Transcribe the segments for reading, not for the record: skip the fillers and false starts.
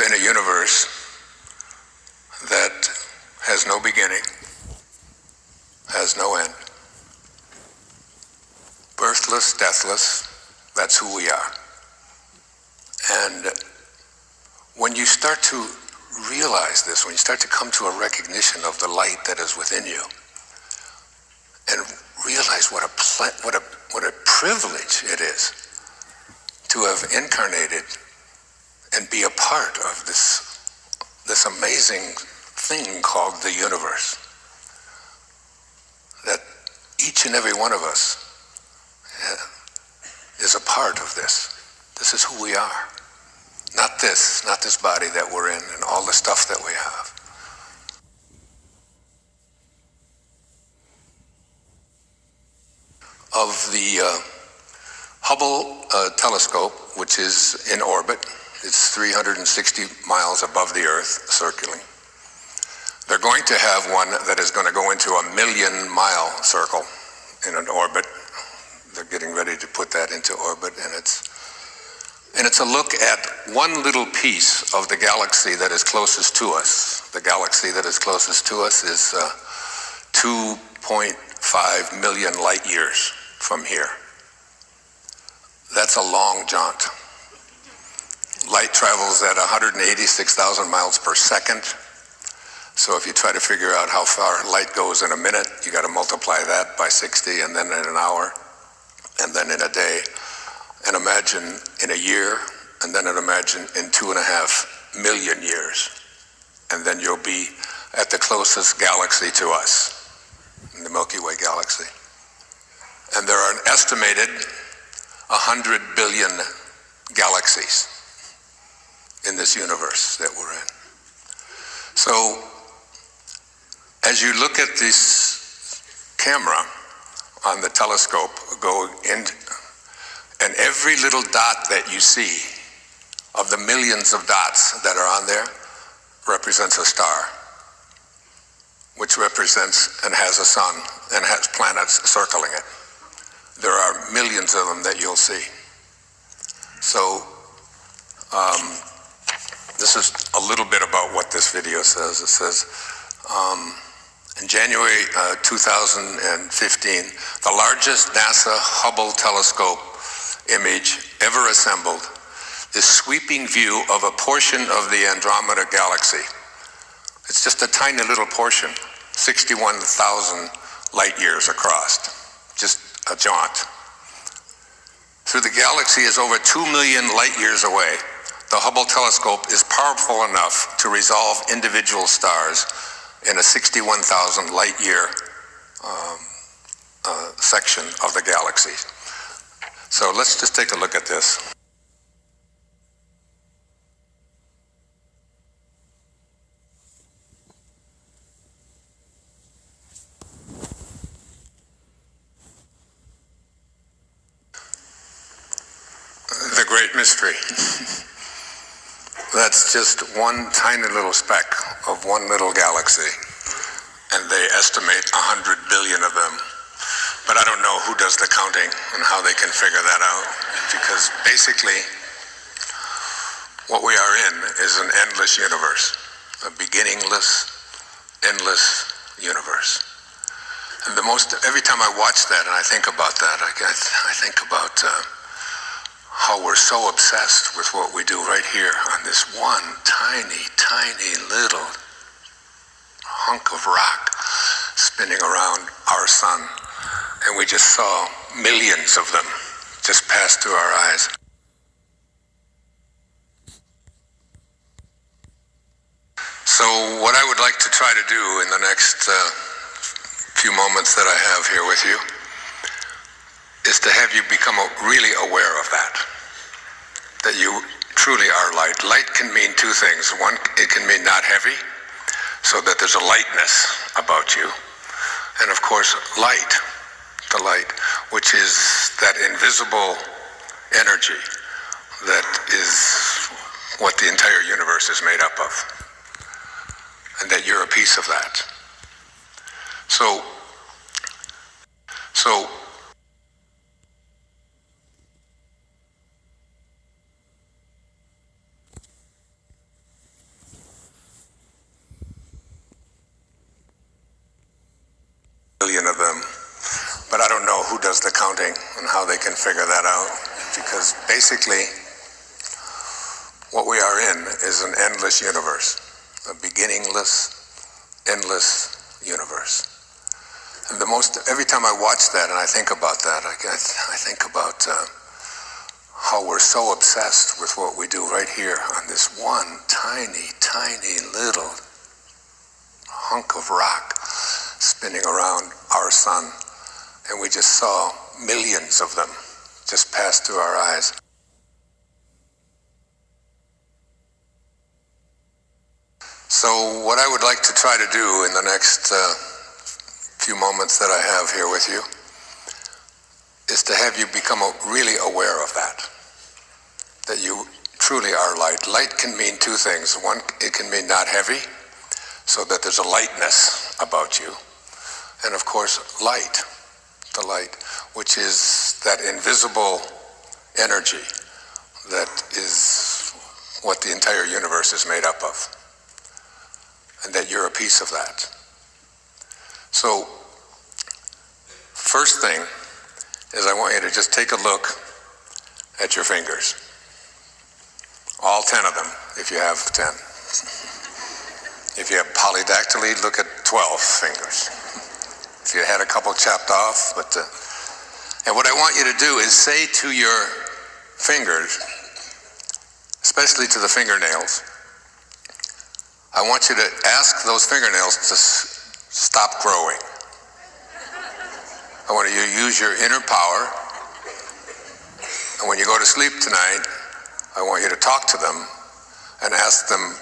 live in a universe that has no beginning, has no end. Birthless, deathless, that's who we are. And when you start to realize this, when you start to come to a recognition of the light that is within you, and realize what a privilege it is to have incarnated and be a part of this amazing thing called the universe, that each and every one of us is a part of this. This is who we are. Not this body that we're in and all the stuff that we have. Of the Hubble telescope, which is in orbit, it's 360 miles above the Earth, circling. They're going to have one that is going to go into a 1,000,000-mile circle in an orbit. They're getting ready to put that into orbit, and it's a look at one little piece of the galaxy that is closest to us. The galaxy that is closest to us is 2.5 million light years from here. That's a long jaunt. Light travels at 186,000 miles per second. So if you try to figure out how far light goes in a minute, you got to multiply that by 60, and then in an hour, and then in a day. And imagine in a year, and then imagine in 2.5 million years. And then you'll be at the closest galaxy to us, in the Milky Way galaxy. And there are an estimated 100 billion galaxies in this universe that we're in. So, as you look at this camera on the telescope, go in, and every little dot that you see of the millions of dots that are on there represents a star, which represents and has a sun and has planets circling it. There are millions of them that you'll see. So this is a little bit about what this video says. It says, in January 2015, the largest NASA Hubble telescope image ever assembled, this sweeping view of a portion of the Andromeda galaxy. It's just a tiny little portion, 61,000 light years across, just a jaunt. Through the galaxy is over 2 million light years away. The Hubble telescope is powerful enough to resolve individual stars in a 61,000 light year section of the galaxy. So let's just take a look at this. The great mystery. That's just one tiny little speck of one little galaxy, and they estimate 100 billion of them. But I don't know who does the counting and how they can figure that out, because basically what we are in is an endless universe, a beginningless, endless universe. And every time I watch that and I think about that, I think about how we're so obsessed with what we do right here on this one tiny, tiny little hunk of rock spinning around our sun. And we just saw millions of them just pass through our eyes. So what I would like to try to do in the next few moments that I have here with you is to have you become really aware of that you truly are light. Light can mean two things. One, it can mean not heavy, so that there's a lightness about you. And of course, light, the light, which is that invisible energy that is what the entire universe is made up of. And that you're a piece of that. So billion of them. But I don't know who does the counting and how they can figure that out, because basically what we are in is an endless universe, a beginningless, endless universe. And every time I watch that and I think about that, I think about how we're so obsessed with what we do right here on this one tiny, tiny little hunk of rock spinning around our sun. And we just saw millions of them just pass through our eyes. So what I would like to try to do in the next few moments that I have here with you is to have you become really aware of that you truly are light. Light can mean two things. One, it can mean not heavy, so that there's a lightness about you. And of course, light, the light, which is that invisible energy that is what the entire universe is made up of, and that you're a piece of that. So, first thing is I want you to just take a look at your fingers. All 10 of them, if you have 10. If you have polydactyly, look at 12 fingers. If you had a couple chopped off, and what I want you to do is say to your fingers, especially to the fingernails, I want you to ask those fingernails to stop growing. I want you to use your inner power, and when you go to sleep tonight, I want you to talk to them and ask them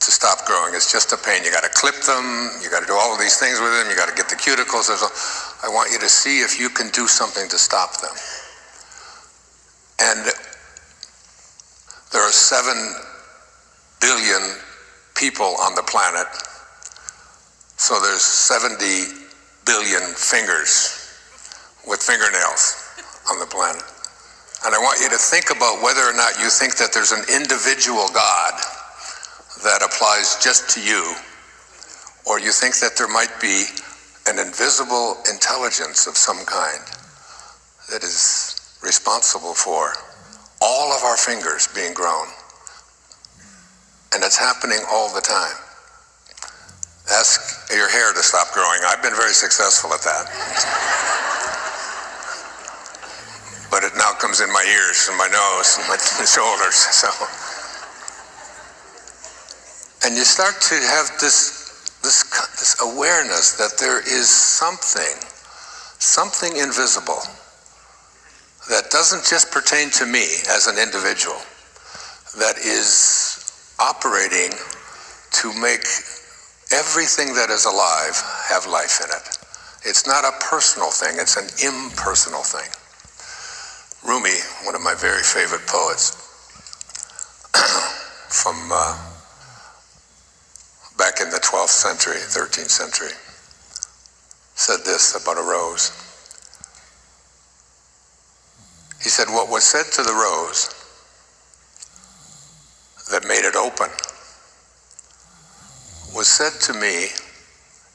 to stop growing. It's just a pain. You got to clip them, you got to do all of these things with them, you got to get the cuticles. I want you to see if you can do something to stop them. And there are 7 billion people on the planet, so there's 70 billion fingers with fingernails on the planet. And I want you to think about whether or not you think that there's an individual God that applies just to you, or you think that there might be an invisible intelligence of some kind that is responsible for all of our fingers being grown. And it's happening all the time. Ask your hair to stop growing. I've been very successful at that. But it now comes in my ears and my nose and my shoulders. And you start to have this awareness that there is something invisible that doesn't just pertain to me as an individual, that is operating to make everything that is alive have life in it. It's not a personal thing, it's an impersonal thing. Rumi, one of my very favorite poets from back in the 12th century, 13th century, said this about a rose. He said, what was said to the rose that made it open was said to me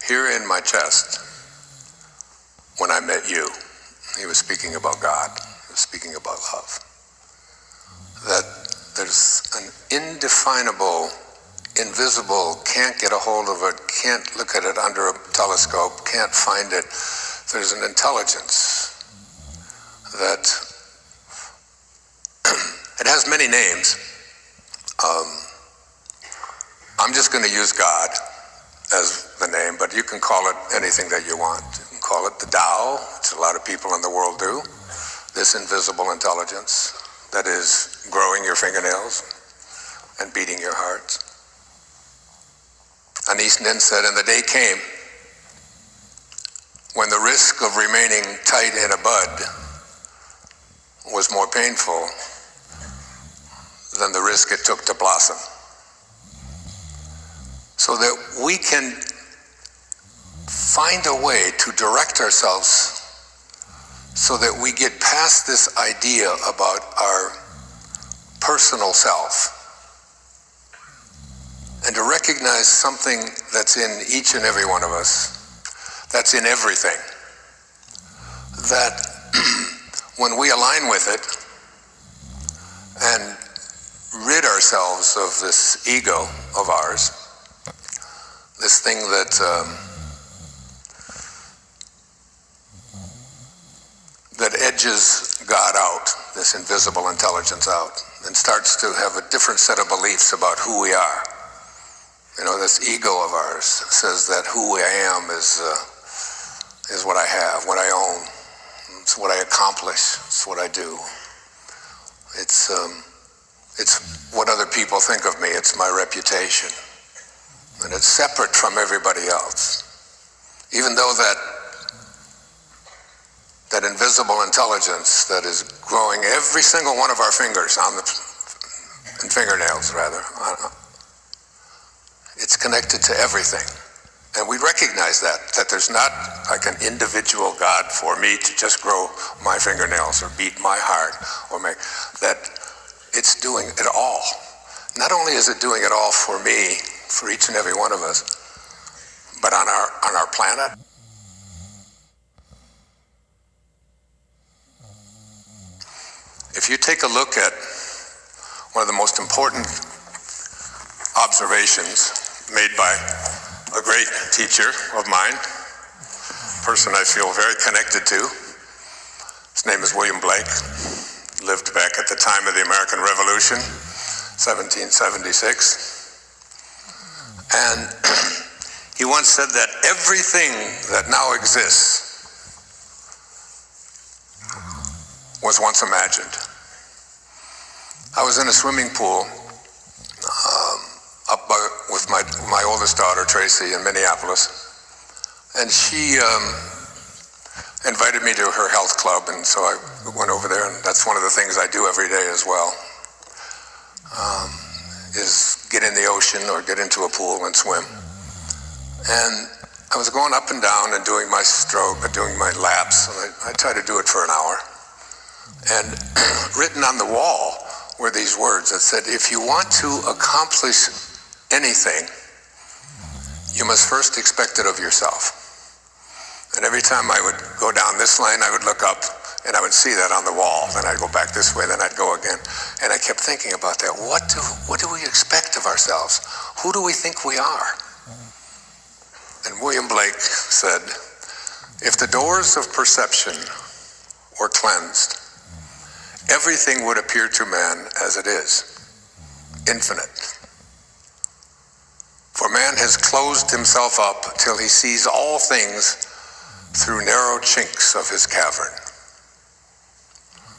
here in my chest when I met you. He was speaking about God. He was speaking about love. That there's an indefinable, invisible, can't get a hold of it, can't look at it under a telescope, can't find it. There's an intelligence that it has many names. I'm just going to use God as the name, but you can call it anything that you want. You can call it the Tao, which a lot of people in the world do. This invisible intelligence that is growing your fingernails and beating your heart. An East Nin said, and the day came when the risk of remaining tight in a bud was more painful than the risk it took to blossom. So that we can find a way to direct ourselves so that we get past this idea about our personal self and to recognize something that's in each and every one of us that's in everything, that when we align with it and rid ourselves of this ego of ours, this thing that that edges God out, this invisible intelligence out, and starts to have a different set of beliefs about who we are. You know, this ego of ours says that who I am is what I have, what I own. It's what I accomplish. It's what I do. It's what other people think of me. It's my reputation. And it's separate from everybody else. Even though that invisible intelligence that is growing every single one of our fingers and fingernails rather, it's connected to everything. And we recognize that there's not like an individual God for me to just grow my fingernails or beat my heart or that it's doing it all. Not only is it doing it all for me, for each and every one of us, but on our planet. If you take a look at one of the most important observations made by a great teacher of mine, a person I feel very connected to. His name is William Blake. Lived back at the time of the American Revolution, 1776. And he once said that everything that now exists was once imagined. I was in a swimming pool with my oldest daughter, Tracy, in Minneapolis. And she invited me to her health club, and so I went over there, and that's one of the things I do every day as well, is get in the ocean or get into a pool and swim. And I was going up and down and doing my stroke, doing my laps, and I tried to do it for an hour. And written on the wall were these words that said, if you want to accomplish anything, you must first expect it of yourself. And every time I would go down this lane, I would look up and I would see that on the wall. Then I'd go back this way, then I'd go again. And I kept thinking about that. What do we expect of ourselves? Who do we think we are? And William Blake said, if the doors of perception were cleansed, everything would appear to man as it is, infinite. For man has closed himself up till he sees all things through narrow chinks of his cavern.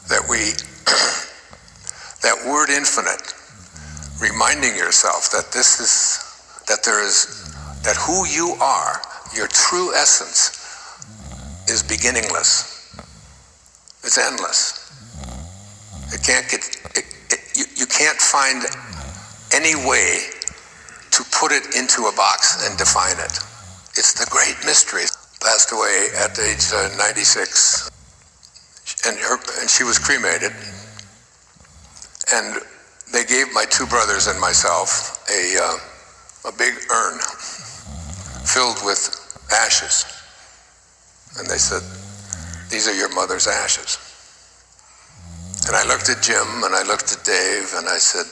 That that word infinite, reminding yourself that that who you are, your true essence, is beginningless. It's endless. You can't find any way to put it into a box and define it. It's the great mystery. Passed away at age 96, and she was cremated. And they gave my two brothers and myself a big urn filled with ashes. And they said, these are your mother's ashes. And I looked at Jim and I looked at Dave and I said,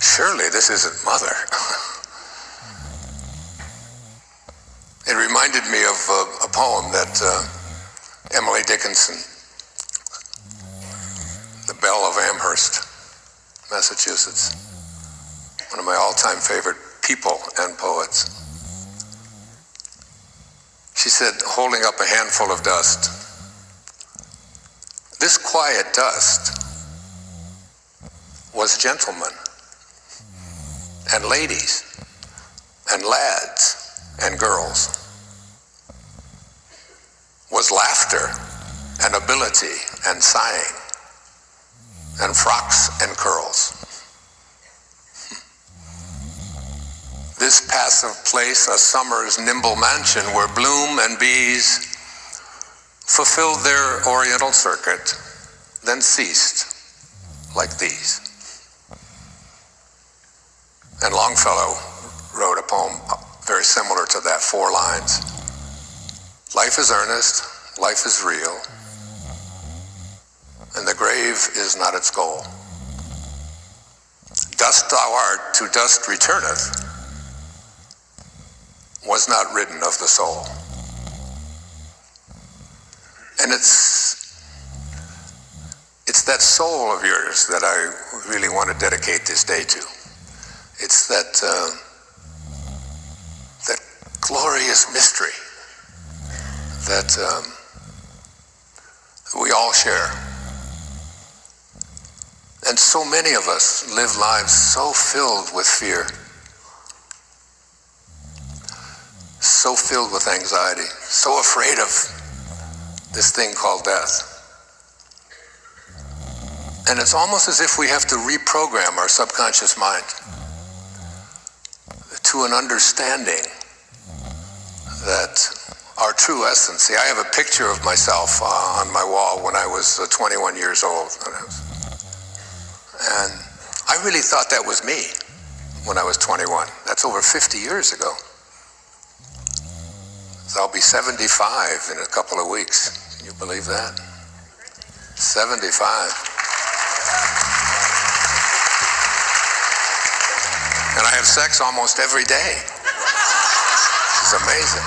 surely this isn't Mother. It reminded me of a poem that Emily Dickinson, The Belle of Amherst, Massachusetts, one of my all-time favorite people and poets. She said, holding up a handful of dust, this quiet dust was gentlemen and ladies and lads and girls, was laughter and ability and sighing and frocks and curls. This passive place, a summer's nimble mansion where bloom and bees fulfilled their oriental circuit, then ceased like these. And Longfellow wrote a poem very similar to that, 4 lines. Life is earnest, life is real, and the grave is not its goal. Dust thou art, to dust returneth, was not written of the soul. And it's that soul of yours that I really want to dedicate this day to. It's that glorious mystery that we all share. And so many of us live lives so filled with fear, so filled with anxiety, so afraid of this thing called death. And it's almost as if we have to reprogram our subconscious mind to an understanding that our true essence. See, I have a picture of myself on my wall when I was 21 years old. And I really thought that was me when I was 21. That's over 50 years ago. So I'll be 75 in a couple of weeks. Can you believe that? 75. And I have sex almost every day. It's amazing.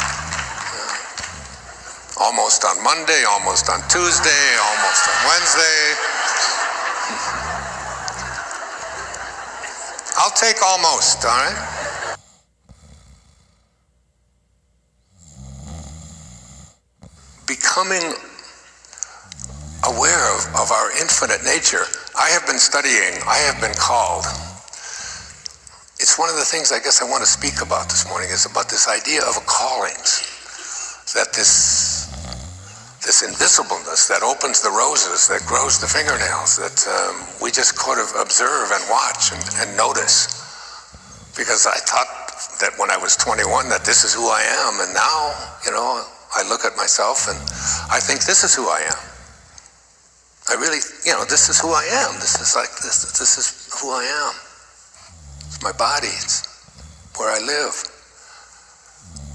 Yeah. Almost on Monday, almost on Tuesday, almost on Wednesday. I'll take almost, all right? Becoming aware of our infinite nature. I have been studying, I have been called. It's one of the things I guess I want to speak about this morning, is about this idea of callings. That this invisibleness that opens the roses, that grows the fingernails, that we just kind of observe and watch and notice. Because I thought that when I was 21 that this is who I am, and now, I look at myself and I think this is who I am. I really, this is who I am. This is who I am. It's my body. It's where I live.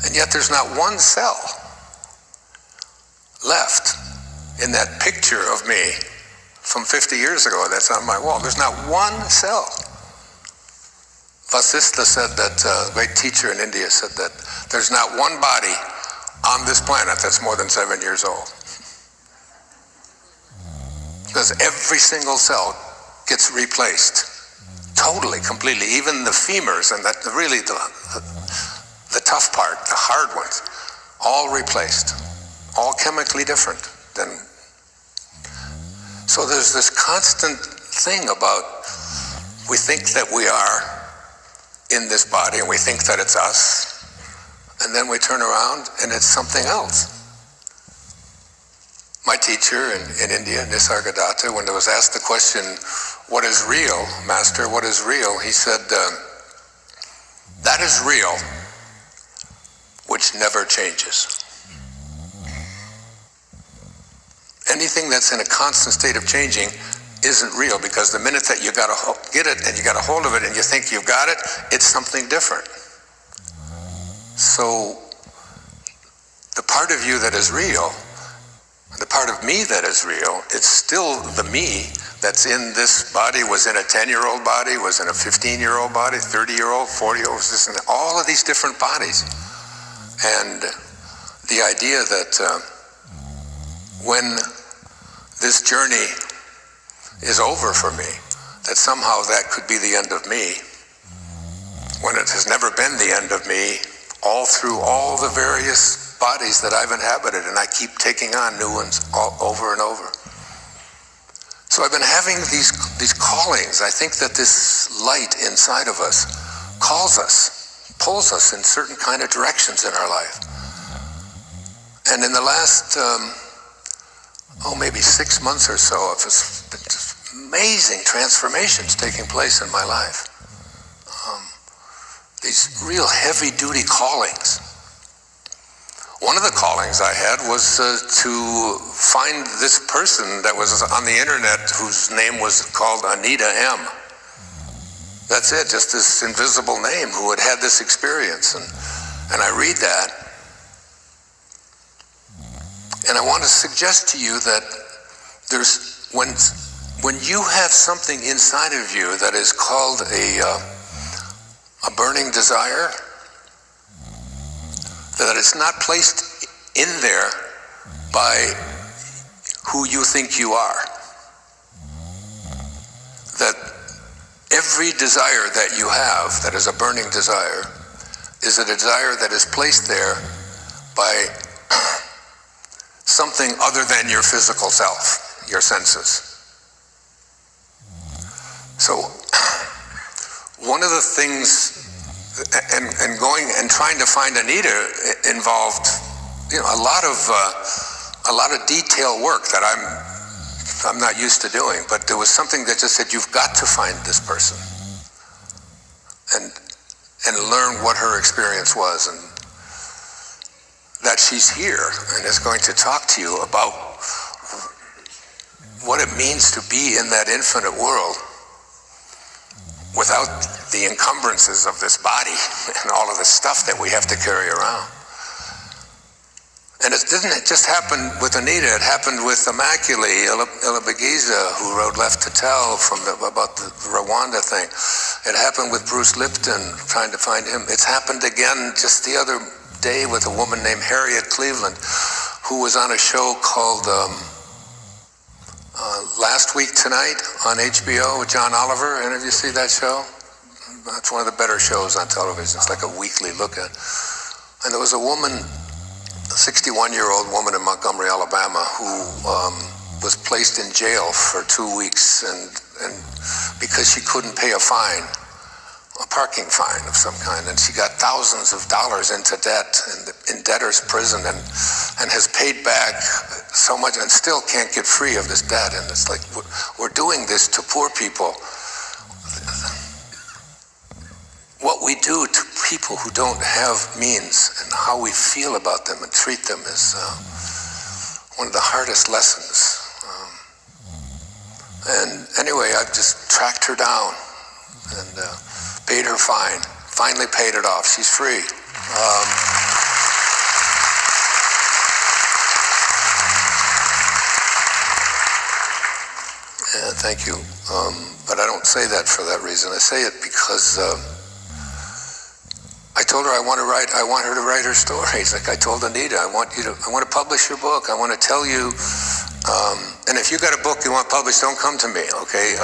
And yet there's not one cell left in that picture of me from 50 years ago that's on my wall. There's not one cell. Vasistha said that, a great teacher in India said that there's not one body on this planet that's more than 7 years old. Because every single cell gets replaced. Totally, completely. Even the femurs, and that really the tough part, the hard ones, all replaced. All chemically different than. So there's this constant thing about, we think that we are in this body and we think that it's us, and then we turn around and it's something else. My teacher in India, Nisargadatta, when there was asked the question, what is real, Master, what is real? He said, that is real, which never changes. Anything that's in a constant state of changing isn't real, because the minute that you got to get it and you got a hold of it and you think you've got it, it's something different. So the part of you that is real, the part of me that is real, it's still the me that's in this body, was in a 10-year-old body, was in a 15-year-old body, 30-year-old, 40-year-old, all of these different bodies. And the idea that when this journey is over for me, that somehow that could be the end of me, when it has never been the end of me, all through all the various bodies that I've inhabited, and I keep taking on new ones over and over. So I've been having these callings. I think that this light inside of us calls us, pulls us in certain kind of directions in our life. And in the last, maybe 6 months or so, of just amazing transformations taking place in my life. These real heavy-duty callings. One of the callings I had was to find this person that was on the internet whose name was called Anita M. That's it, just this invisible name who had had this experience. And And I read that, and I want to suggest to you that when you have something inside of you that is called a burning desire, that it's not placed in there by who you think you are. That every desire that you have that is a burning desire is a desire that is placed there by something other than your physical self, your senses. So one of the things, and going and trying to find Anita involved, a lot of detail work that I'm not used to doing. But there was something that just said, you've got to find this person and learn what her experience was, and that she's here and is going to talk to you about what it means to be in that infinite world without the encumbrances of this body and all of the stuff that we have to carry around. And it didn't just happen with Anita, it happened with Immaculée Ilibagiza, who wrote Left to Tell about the Rwanda thing. It happened with Bruce Lipton, trying to find him. It's happened again just the other day with a woman named Harriet Cleveland, who was on a show called Last Week Tonight on HBO with John Oliver. Any of you see that show? That's one of the better shows on television. It's like a weekly look at. And there was a woman, a 61-year-old woman in Montgomery, Alabama, who was placed in jail for 2 weeks and because she couldn't pay a fine, a parking fine of some kind, and she got thousands of dollars into debt in debtor's prison and has paid back so much and still can't get free of this debt. And it's like, we're doing this to poor people. What we do to people who don't have means and how we feel about them and treat them is one of the hardest lessons. And anyway, I've just tracked her down and paid her fine. Finally paid it off. She's free. Yeah, thank you. But I don't say that for that reason. I say it because I told her I want her to write her stories. Like I told Anita, I want to publish your book. I want to tell you, and if you got a book you want published, don't come to me, okay?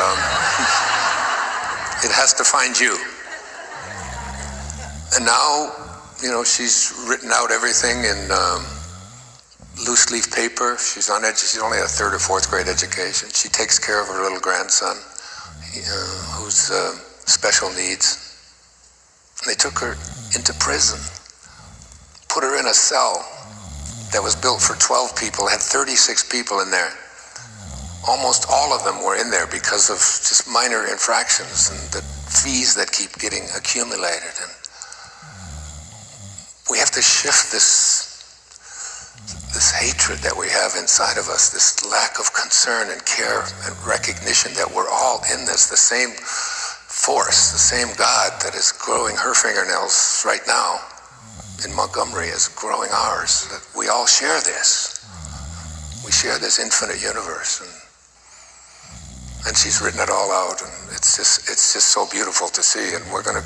It has to find you. And now, she's written out everything in loose leaf paper. She's only a 3rd or 4th grade education. She takes care of her little grandson, who's special needs. And they took her into prison, put her in a cell that was built for 12 people, had 36 people in there. Almost all of them were in there because of just minor infractions and the fees that keep getting accumulated. And we have to shift this hatred that we have inside of us, this lack of concern and care and recognition that we're all in this, the same force, the same God that is growing her fingernails right now in Montgomery is growing ours. That we all share this. We share this infinite universe. And she's written it all out, and it's just so beautiful to see. And we're gonna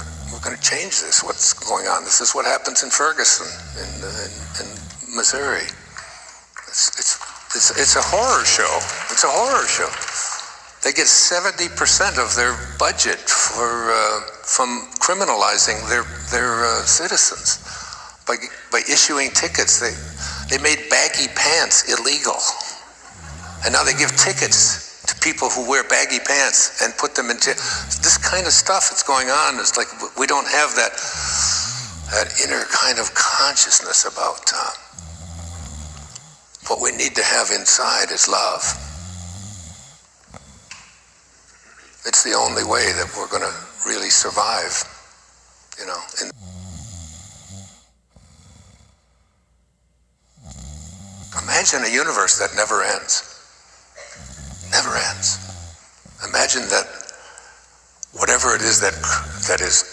change this. What's going on? This is what happens in Ferguson, in Missouri. It's a horror show. It's a horror show. They get 70% of their budget from criminalizing their citizens by issuing tickets. They made baggy pants illegal, and now they give tickets to people who wear baggy pants and put them in jail. This kind of stuff that's going on is like we don't have that inner kind of consciousness about what we need to have inside is love. It's the only way that we're going to really survive, Imagine a universe that never ends. Never ends. Imagine that whatever it is that is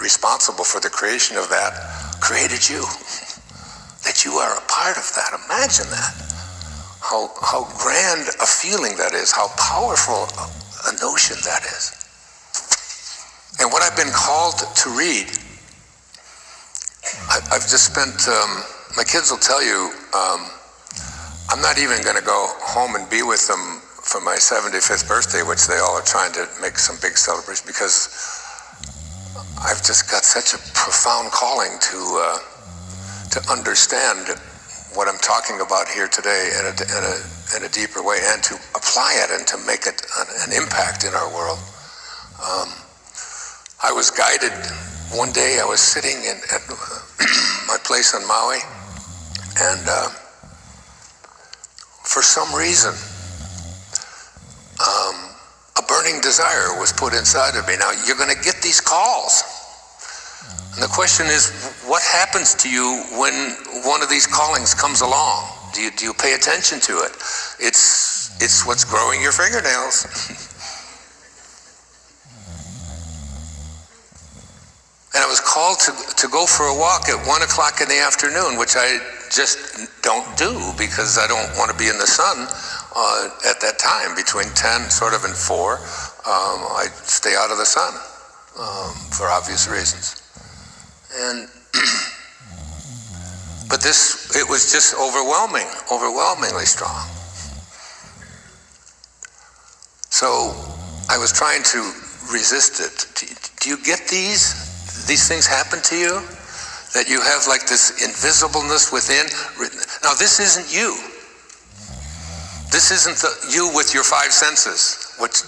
responsible for the creation of that created you, that you are a part of that. Imagine that. How grand a feeling that is, how powerful a notion that is. And what I've been called to read, I've just spent, my kids will tell you, I'm not even going to go home and be with them for my 75th birthday, which they all are trying to make some big celebration, because I've just got such a profound calling to understand what I'm talking about here today in a deeper way, and to apply it and to make it an impact in our world. I was guided one day. I was sitting at my place on Maui, and for some reason, a burning desire was put inside of me. Now, you're going to get these calls. And the question is, what happens to you when one of these callings comes along? Do you pay attention to it? It's what's growing your fingernails. And I was called to go for a walk at 1 o'clock in the afternoon, which I just don't do because I don't want to be in the sun at that time. Between 10 sort of and 4, I stay out of the sun for obvious reasons. And but it was just overwhelmingly strong. So I was trying to resist it. Do you get these things happen to you? That you have like this invisibleness within? Now this isn't you. This isn't you with your 5 senses. What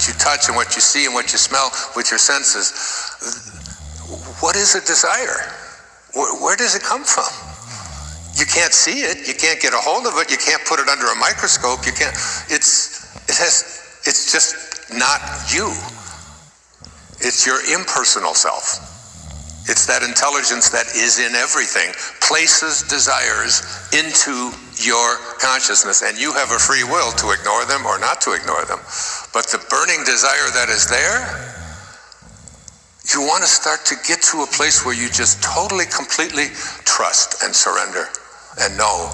you touch and what you see and what you smell with your senses. What is a desire? Where does it come from? You can't see it. You can't get a hold of it. You can't put it under a microscope. You can't. It's just not you. It's your impersonal self. It's that intelligence that is in everything, places desires into your consciousness, and you have a free will to ignore them or not to ignore them. But the burning desire that is there, you want to start to get to a place where you just totally, completely trust and surrender and know,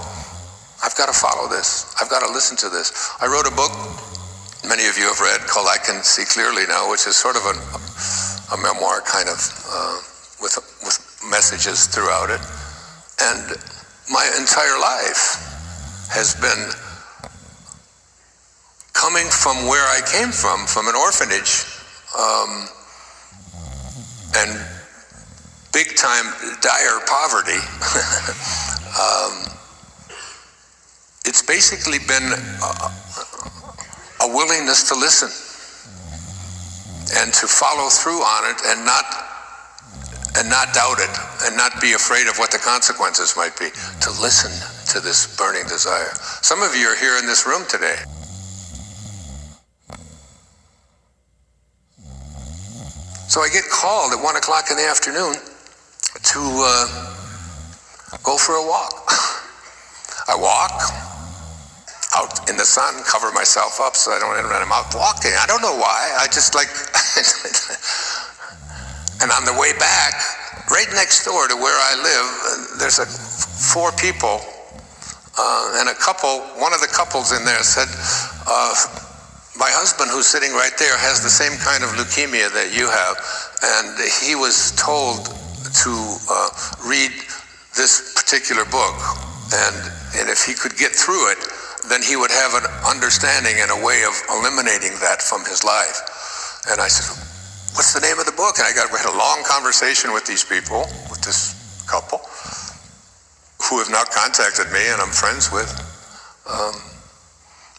I've got to follow this. I've got to listen to this. I wrote a book many of you have read called I Can See Clearly Now, which is sort of a memoir kind of with messages throughout it. And my entire life has been coming from where I came from an orphanage, and big time dire poverty. It's basically been a willingness to listen and to follow through on it and not doubt it and not be afraid of what the consequences might be, to listen to this burning desire. Some of you are here in this room today. So I get called at 1 o'clock in the afternoon to go for a walk. I walk out in the sun, cover myself up so I'm out walking. I don't know why. I just like, and on the way back, right next door to where I live, there's 4 people, and one of the couples in there said, my husband, who's sitting right there, has the same kind of leukemia that you have, and he was told to read this particular book, and if he could get through it, then he would have an understanding and a way of eliminating that from his life. And I said, what's the name of the book? And I had a long conversation with these people, with this couple, who have now contacted me and I'm friends with.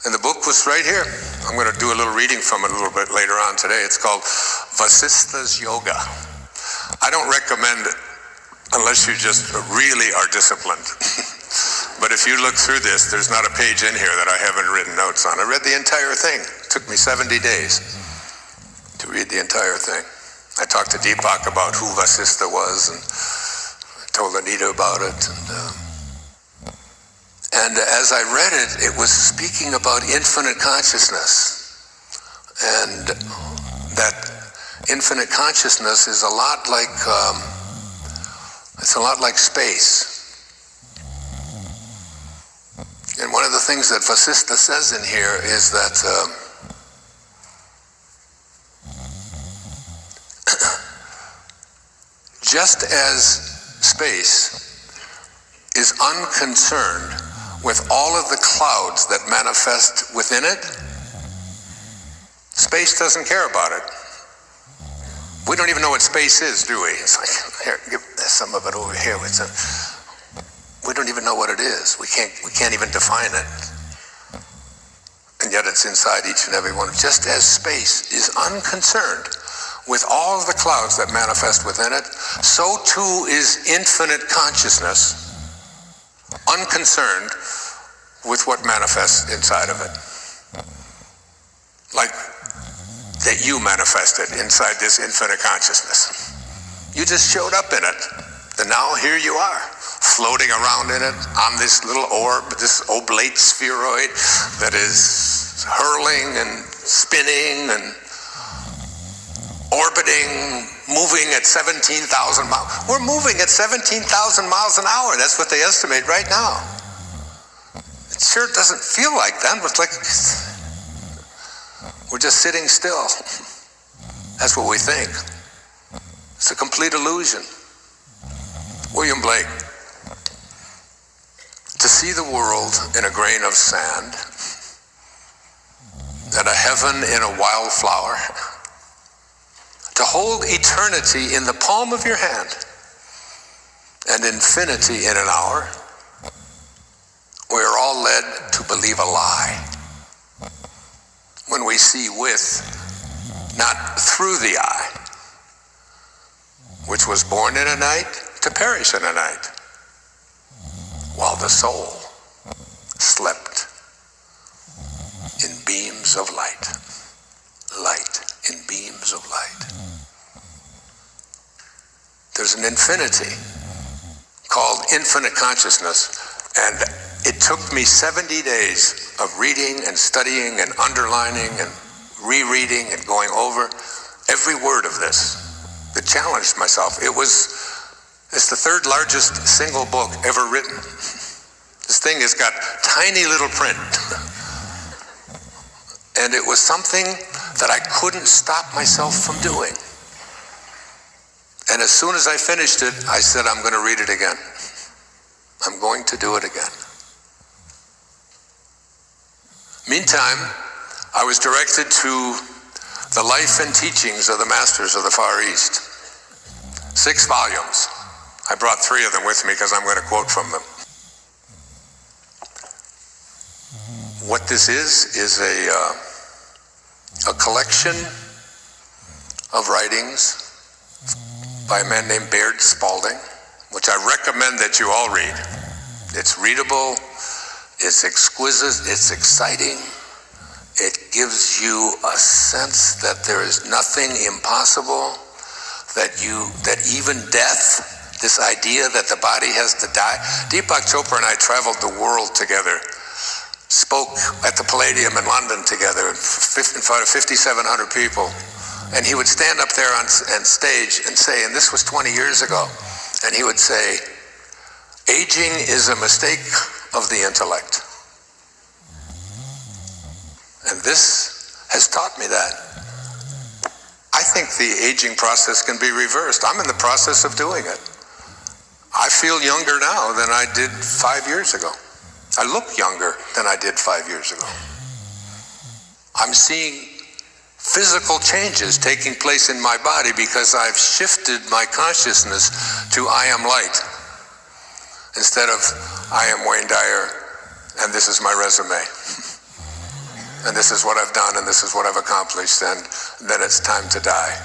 And the book was right here. I'm going to do a little reading from it a little bit later on today. It's called Vasistha's Yoga. I don't recommend it unless you just really are disciplined. But if you look through this, there's not a page in here that I haven't written notes on. I read the entire thing. It took me 70 days to read the entire thing. I talked to Deepak about who Vasistha was, and I told Anita about it. And as I read it, it was speaking about infinite consciousness. And that infinite consciousness is a lot like, It's a lot like space. And one of the things that Vasista says in here is that just as space is unconcerned with all of the clouds that manifest within it, space doesn't care about it. We don't even know what space is, do we? It's like, here, give some of it over here. We don't even know what it is. We can't even define it. And yet it's inside each and every one. Just as space is unconcerned with all of the clouds that manifest within it, so too is infinite consciousness unconcerned with what manifests inside of it. Like that you manifested inside this infinite consciousness. You just showed up in it, and now here you are, floating around in it on this little orb, this oblate spheroid that is hurling and spinning and orbiting, moving at 17,000 miles. We're moving at 17,000 miles an hour. That's what they estimate right now. It sure doesn't feel like that, but it's like we're just sitting still. That's what we think. It's a complete illusion. William Blake. To see the world in a grain of sand, and a heaven in a wildflower, to hold eternity in the palm of your hand and infinity in an hour, we are all led to believe a lie when we see with, not through the eye, which was born in a night to perish in a night, while the soul slept in beams of light. Light in beams of light. There's an infinity called infinite consciousness, and it took me 70 days of reading and studying and underlining and rereading and going over every word of this. It challenged myself. It's the third largest single book ever written. This thing has got tiny little print. And it was something that I couldn't stop myself from doing. And as soon as I finished it, I said, I'm going to read it again. I'm going to do it again. Meantime, I was directed to the life and teachings of the masters of the Far East. 6 volumes. I brought 3 of them with me because I'm going to quote from them. What this is a collection of writings by a man named Baird Spalding, which I recommend that you all read. It's readable, it's exquisite, it's exciting. It gives you a sense that there is nothing impossible, that even death, this idea that the body has to die. Deepak Chopra and I traveled the world together, spoke at the Palladium in London together in front of 5,700 people. And he would stand up there on stage and say, and this was 20 years ago, and he would say, aging is a mistake of the intellect. And this has taught me that. I think the aging process can be reversed. I'm in the process of doing it. I feel younger now than I did 5 years ago. I look younger than I did 5 years ago. I'm seeing physical changes taking place in my body because I've shifted my consciousness to I am light instead of I am Wayne Dyer and this is my resume and this is what I've done and this is what I've accomplished, and then it's time to die.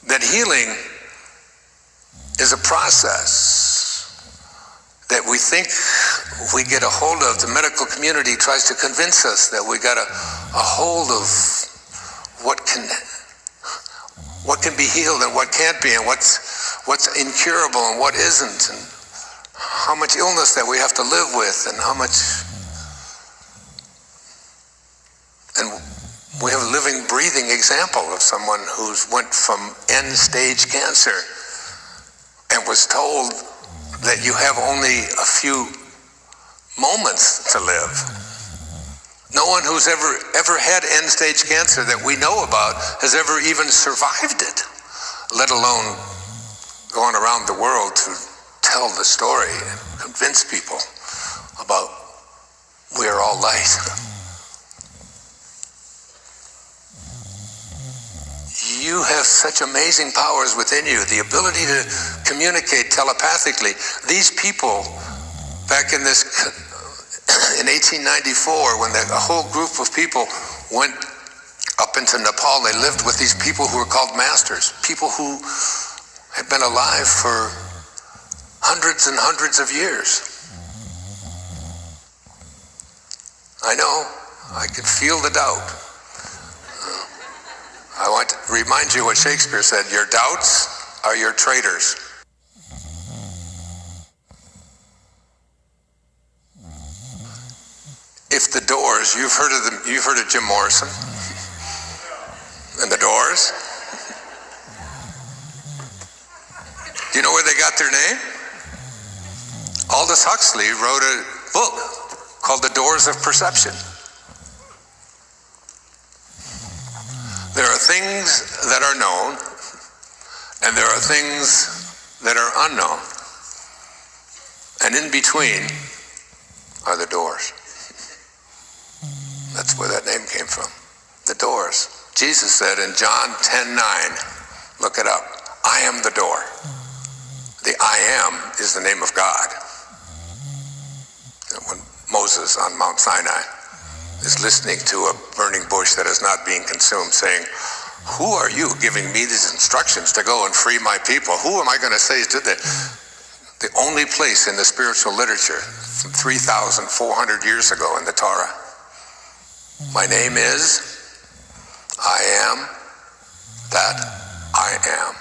That healing is a process that we think we get a hold of. The medical community tries to convince us that we got a hold of what can be healed and what can't be, and what's incurable and what isn't, and how much illness that we have to live with, and how much, and we have living living, breathing example of someone who went from end-stage cancer and was told that you have only a few moments to live. No one who's ever had end-stage cancer that we know about has ever even survived it, let alone going around the world to tell the story and convince people about we are all light. You have such amazing powers within you, the ability to communicate telepathically. These people, back in 1894, when a whole group of people went up into Nepal, they lived with these people who were called masters, people who had been alive for hundreds and hundreds of years. I know, I could feel the doubt. I want to remind you what Shakespeare said, your doubts are your traitors. If the Doors, you've heard of Jim Morrison and the Doors? Do you know where they got their name? Aldous Huxley wrote a book called The Doors of Perception. There are things that are known, and there are things that are unknown. And in between are the doors. That's where that name came from. The doors. Jesus said in John 10:9, look it up, I am the door. The I am is the name of God. And when Moses on Mount Sinai is listening to a burning bush that is not being consumed, saying, who are you giving me these instructions to go and free my people? Who am I going to say to the only place in the spiritual literature from 3,400 years ago in the Torah? My name is, I am that I am.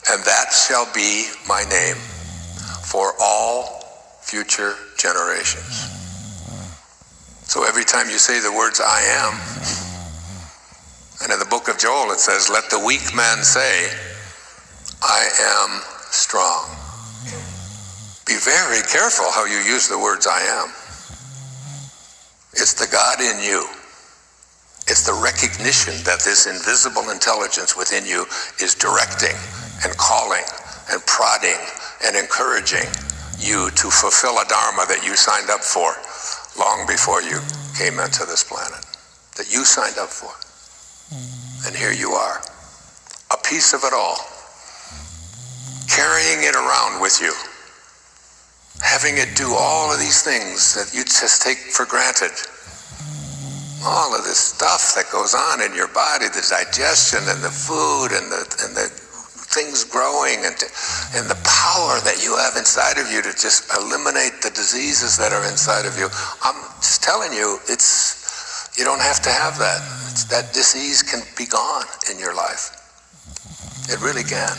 And that shall be my name for all future generations. So every time you say the words I am, and in the book of Joel it says, let the weak man say, I am strong. Be very careful how you use the words I am. It's the God in you. It's the recognition that this invisible intelligence within you is directing and calling and prodding and encouraging you to fulfill a dharma that you signed up for long before you came into this planet, that you signed up for. And here you are, a piece of it all, carrying it around with you, having it do all of these things that you just take for granted. All of this stuff that goes on in your body, the digestion and the food and the things growing and the power that you have inside of you to just eliminate the diseases that are inside of you. I'm just telling you, you don't have to have that. That disease can be gone in your life. It really can.